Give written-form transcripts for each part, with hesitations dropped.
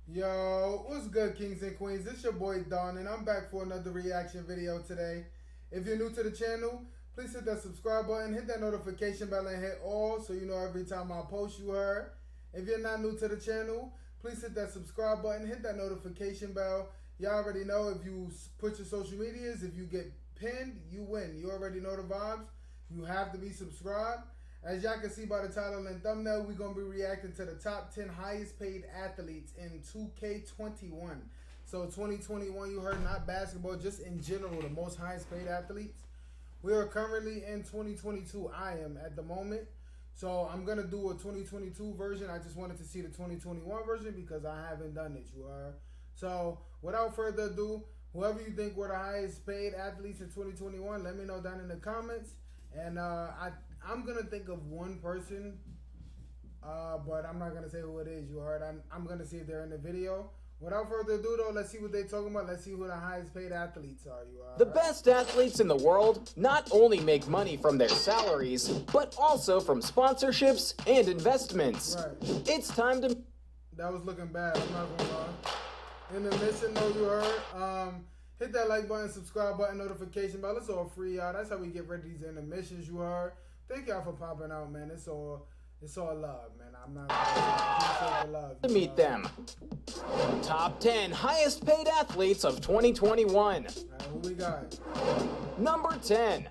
Yo, what's good, kings and queens? This your boy Don, and I'm back for another reaction video today. If you're new to the channel, please hit that subscribe button, hit that notification bell, and hit all so you know every time I post you heard. If you're not new to the channel, please hit that subscribe button, hit that notification bell. You already know if you put your social medias, if you get pinned, you win. You already know the vibes. You have to be subscribed. As y'all can see by the title and thumbnail, we're going to be reacting to the top 10 highest paid athletes in 2K21. So 2021, you heard, not basketball, just in general, the most highest paid athletes. We are currently in 2022. I am at the moment. So I'm going to do a 2022 version. I just wanted to see the 2021 version because I haven't done it, you heard. So without further ado, whoever you think were the highest paid athletes in 2021, let me know down in the comments. And I'm going to think of one person, but I'm not going to say who it is, you heard. I'm going to see if they're in the video. Without further ado, though, let's see what they're talking about. Let's see who the highest paid athletes are, you heard. The best athletes in the world not only make money from their salaries, but also from sponsorships and investments. Right. It's time to... That was looking bad, I'm not going to lie. Intermission, though, you heard. Hit that like button, subscribe button, notification bell. It's all free, y'all. That's how we get rid of these intermissions, you heard. Thank y'all for popping out, man. It's all love, man. I'm not gonna love. To meet them. Top 10 highest paid athletes of 2021. All right, who we got? Number 10,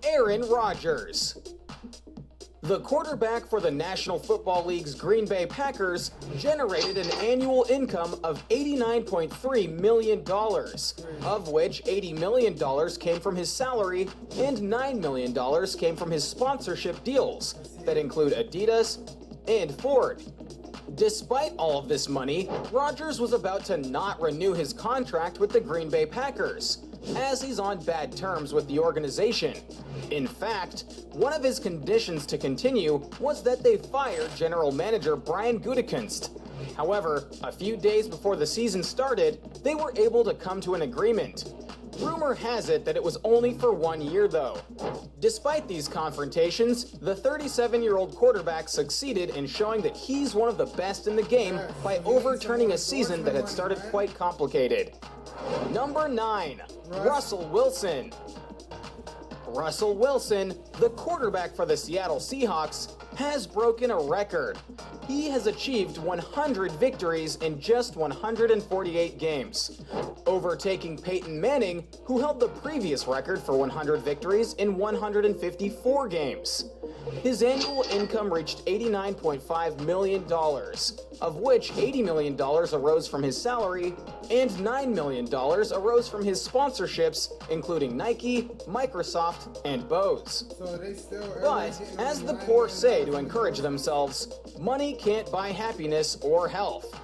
Aaron Rodgers. The quarterback for the National Football League's Green Bay Packers generated an annual income of $89.3 million, of which $80 million came from his salary and $9 million came from his sponsorship deals that include Adidas and Ford. Despite all of this money, Rodgers was about to not renew his contract with the Green Bay Packers, as he's on bad terms with the organization. In fact, one of his conditions to continue was that they fire general manager Brian Gutekunst. However, a few days before the season started, they were able to come to an agreement. Rumor has it that it was only for 1 year, though. Despite these confrontations, the 37-year-old quarterback succeeded in showing that he's one of the best in the game by overturning a season that had started quite complicated. Number 9, Russell Wilson. Russell Wilson, the quarterback for the Seattle Seahawks, has broken a record. He has achieved 100 victories in just 148 games, overtaking Peyton Manning, who held the previous record for 100 victories in 154 games. His annual income reached $89.5 million, of which $80 million arose from his salary and $9 million arose from his sponsorships, including Nike, Microsoft, and Bose. But, as the poor say to encourage themselves, money can't buy happiness or health.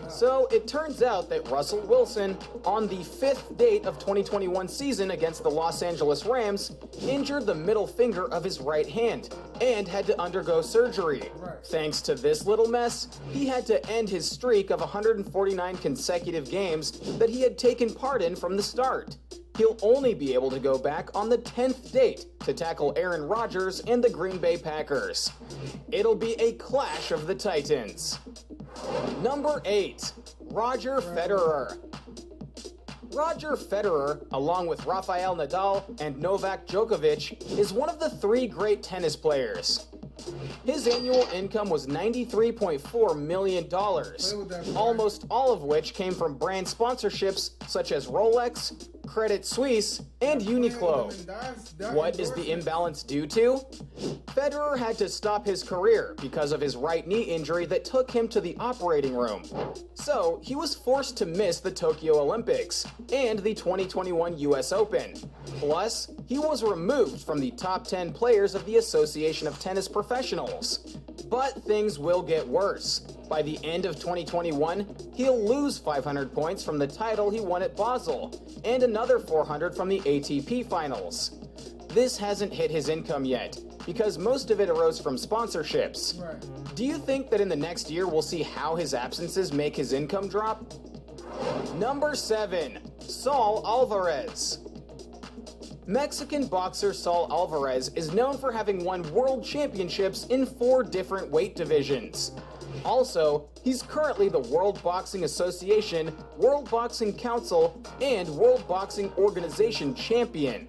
So it turns out that Russell Wilson, on the 5th date of 2021 season against the Los Angeles Rams, injured the middle finger of his right hand and had to undergo surgery. Thanks to this little mess, he had to end his streak of 149 consecutive games that he had taken part in from the start. He'll only be able to go back on the 10th date to tackle Aaron Rodgers and the Green Bay Packers. It'll be a clash of the Titans. Number 8, Roger Federer. Roger Federer, along with Rafael Nadal and Novak Djokovic, is one of the 3 great tennis players. His annual income was $93.4 million, almost all of which came from brand sponsorships such as Rolex, Credit Suisse, and Uniqlo. What is the imbalance due to? Federer had to stop his career because of his right knee injury that took him to the operating room. So, he was forced to miss the Tokyo Olympics and the 2021 US Open. Plus, he was removed from the top 10 players of the Association of Tennis Professionals. But things will get worse. By the end of 2021, he'll lose 500 points from the title he won at Basel, and another 400 from the ATP Finals. This hasn't hit his income yet, because most of it arose from sponsorships. Do you think that in the next year we'll see how his absences make his income drop? Number 7, Saul Alvarez. Mexican boxer Saul Alvarez is known for having won world championships in 4 different weight divisions. Also, he's currently the World Boxing Association, World Boxing Council, and World Boxing Organization champion.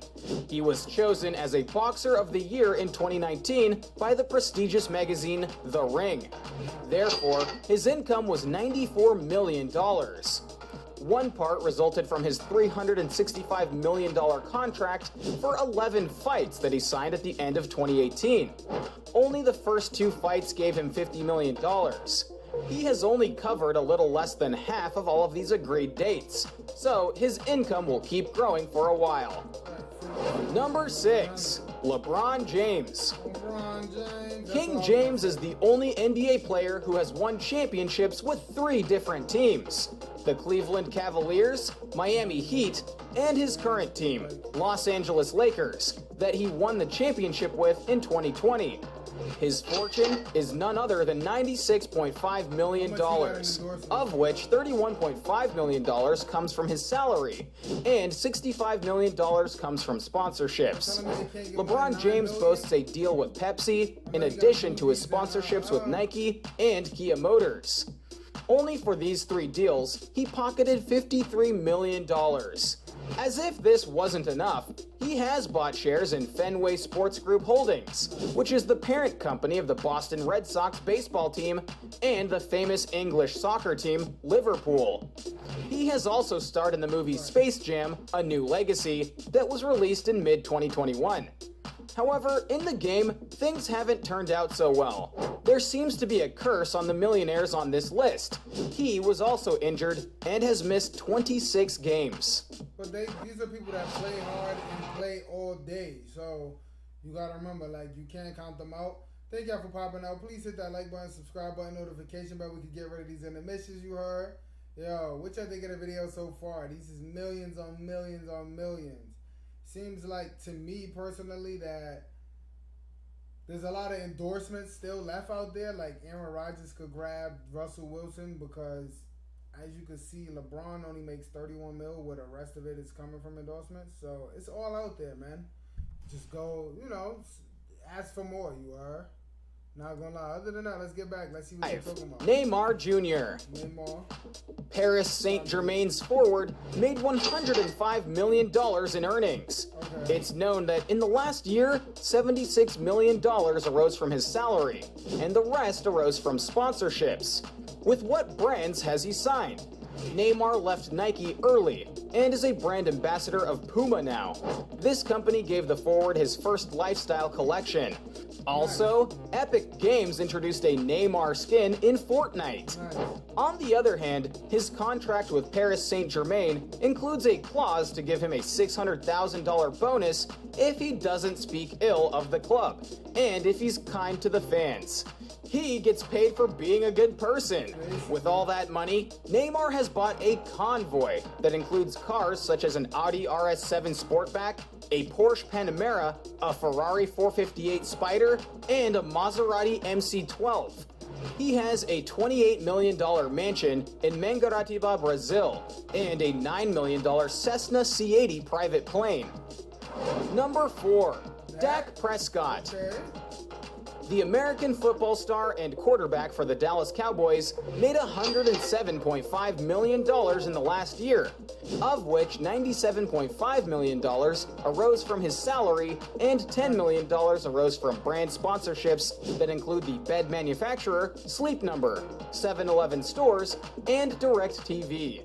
He was chosen as a Boxer of the Year in 2019 by the prestigious magazine The Ring. Therefore, his income was $94 million. One part resulted from his $365 million contract for 11 fights that he signed at the end of 2018. Only the first 2 fights gave him $50 million. He has only covered a little less than half of all of these agreed dates, so his income will keep growing for a while. Number 6. LeBron James. King James is the only NBA player who has won championships with 3 different teams: the Cleveland Cavaliers, Miami Heat, and his current team, Los Angeles Lakers, that he won the championship with in 2020. His fortune is none other than $96.5 million, of which $31.5 million comes from his salary, and $65 million comes from sponsorships. LeBron James boasts a deal with Pepsi, in addition to his sponsorships with Nike and Kia Motors. Only for these 3 deals, he pocketed $53 million. As if this wasn't enough, he has bought shares in Fenway Sports Group Holdings, which is the parent company of the Boston Red Sox baseball team and the famous English soccer team, Liverpool. He has also starred in the movie Space Jam: A New Legacy that was released in mid-2021. However, in the game, things haven't turned out so well. There seems to be a curse on the millionaires on this list. He was also injured and has missed 26 games. But these are people that play hard and play all day. So you gotta remember, like, you can't count them out. Thank y'all for popping out. Please hit that like button, subscribe button, notification bell. We can get rid of these intermissions you heard. Yo, what y'all think of the video so far? These is millions on millions on millions. Seems like, to me personally, that there's a lot of endorsements still left out there. Like, Aaron Rodgers could grab Russell Wilson because, as you can see, LeBron only makes $31 million, where the rest of it is coming from endorsements. So it's all out there, man. Just go, ask for more, you are. Not gonna lie. Other than that, let's get back. Let's see what you're talking about. Neymar Jr. Paris Saint-Germain's forward made $105 million in earnings. Okay. It's known that in the last year, $76 million arose from his salary, and the rest arose from sponsorships. With what brands has he signed? Neymar left Nike early and is a brand ambassador of Puma now. This company gave the forward his first lifestyle collection. Also, Epic Games introduced a Neymar skin in Fortnite. On the other hand, his contract with Paris Saint-Germain includes a clause to give him a $600,000 bonus if he doesn't speak ill of the club, and if he's kind to the fans. He gets paid for being a good person. With all that money, Neymar has bought a convoy that includes cars such as an Audi RS7 Sportback, a Porsche Panamera, a Ferrari 458 Spider, and a Maserati MC12. He has a $28 million mansion in Mangaratiba, Brazil, and a $9 million Cessna C80 private plane. Number 4. Dak Prescott. The American football star and quarterback for the Dallas Cowboys made $107.5 million in the last year, of which $97.5 million arose from his salary and $10 million arose from brand sponsorships that include the bed manufacturer, Sleep Number, 7-Eleven stores, and DirecTV.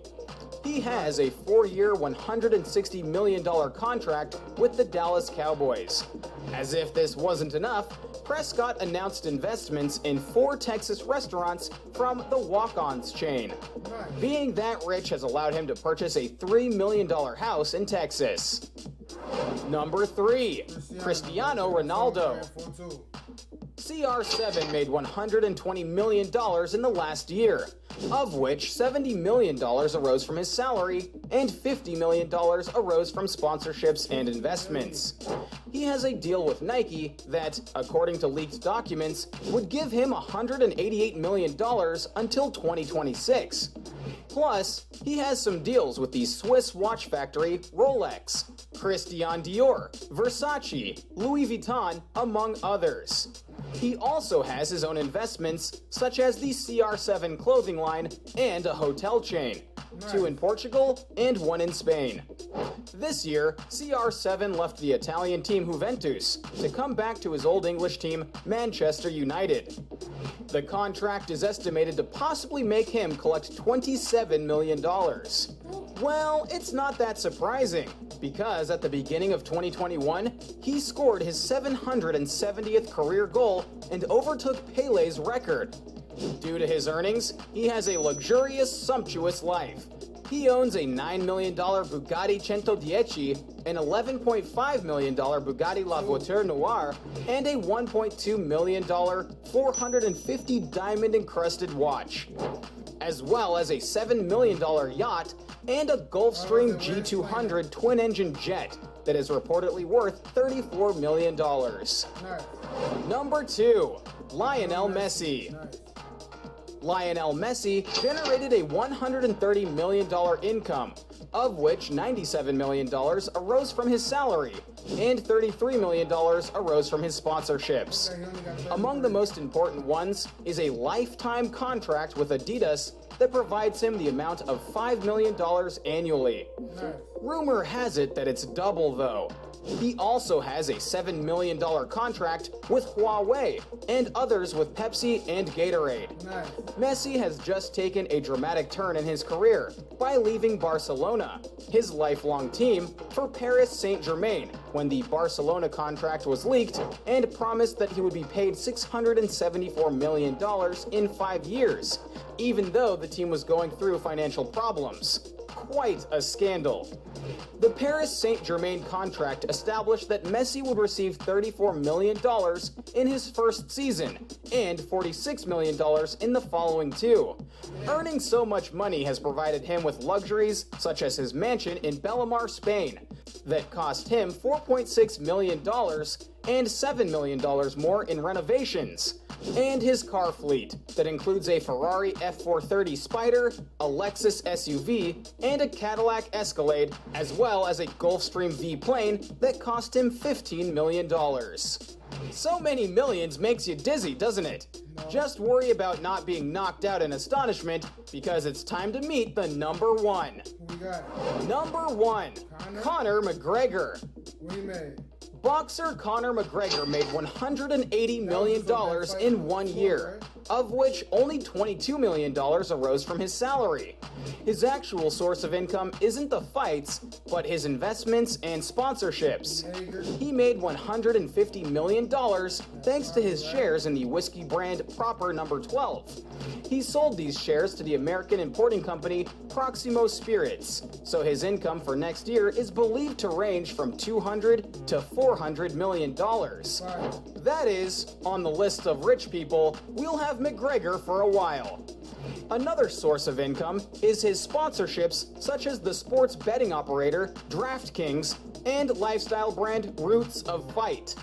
He has a 4-year, $160 million contract with the Dallas Cowboys. As if this wasn't enough, Prescott announced investments in 4 Texas restaurants from the Walk-On's chain. Being that rich has allowed him to purchase a $3 million house in Texas. Number 3. Cristiano Ronaldo. CR7 made $120 million in the last year, of which $70 million arose from his salary and $50 million arose from sponsorships and investments. He has a deal with Nike that, according to leaked documents, would give him $188 million until 2026. Plus, he has some deals with the Swiss watch factory Rolex, Christian Dior, Versace, Louis Vuitton, among others. He also has his own investments, such as the CR7 clothing line and a hotel chain, 2 in Portugal and 1 in Spain. This year, CR7 left the Italian team Juventus to come back to his old English team, Manchester United. The contract is estimated to possibly make him collect $27 million. Well, it's not that surprising, because at the beginning of 2021, he scored his 770th career goal and overtook Pele's record. Due to his earnings, he has a luxurious, sumptuous life. He owns a $9 million Bugatti 110, an $11.5 million Bugatti La Voiture Noire, and a $1.2 million 450 diamond-encrusted watch, as well as a $7 million yacht and a Gulfstream G200 twin-engine jet that is reportedly worth $34 million. Number 2. Lionel Messi. Lionel Messi generated a $130 million income, of which $97 million arose from his salary and $33 million arose from his sponsorships. Among the most important ones is a lifetime contract with Adidas that provides him the amount of $5 million annually. Rumor has it that it's double, though. He also has a $7 million contract with Huawei and others with Pepsi and Gatorade. Messi has just taken a dramatic turn in his career by leaving Barcelona, his lifelong team, for Paris Saint-Germain when the Barcelona contract was leaked and promised that he would be paid $674 million in 5 years, even though the team was going through financial problems. Quite a scandal. The Paris Saint-Germain contract established that Messi would receive $34 million in his first season and $46 million in the following 2. Earning so much money has provided him with luxuries such as his mansion in Bellemar, Spain, that cost him $4.6 million and $7 million more in renovations, and his car fleet that includes a Ferrari F430 Spider, a Lexus SUV, and a Cadillac Escalade, as well as a Gulfstream V plane that cost him $15 million. So many millions makes you dizzy, doesn't it? Just worry about not being knocked out in astonishment, because it's time to meet the number 1. Who we got? Number 1, Conor McGregor. What he made? Boxer Conor McGregor made $180 million in 1 year, of which only $22 million arose from his salary. His actual source of income isn't the fights, but his investments and sponsorships. He made $150 million thanks to his shares in the whiskey brand Proper No. 12. He sold these shares to the American importing company Proximo Spirits, so his income for next year is believed to range from $200 to $400 million. That is, on the list of rich people, we'll have McGregor for a while. Another source of income is his sponsorships, such as the sports betting operator DraftKings and lifestyle brand Roots of Fight.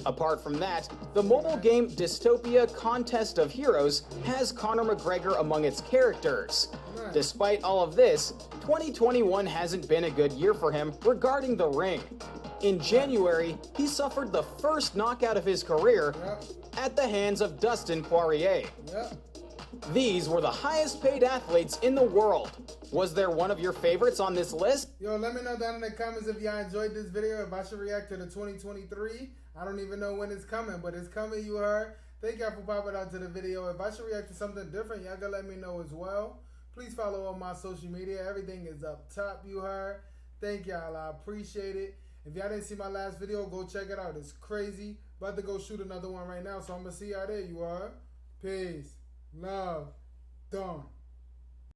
Apart from that, the mobile game Dystopia Contest of Heroes has Conor McGregor among its characters. Despite all of this, 2021 hasn't been a good year for him regarding the ring. In January, he suffered the first knockout of his career at the hands of Dustin Poirier. These were the highest paid athletes in the world. Was there one of your favorites on this list? Yo, let me know down in the comments if y'all enjoyed this video, if I should react to the 2023. I don't even know when it's coming, but it's coming, you heard. Thank y'all for popping out to the video. If I should react to something different, y'all gotta let me know as well. Please follow on my social media. Everything is up top, you heard. Thank y'all, I appreciate it. If y'all didn't see my last video, go check it out. It's crazy. About to go shoot another one right now, so I'm gonna see y'all there, you heard. Peace. Love. Done.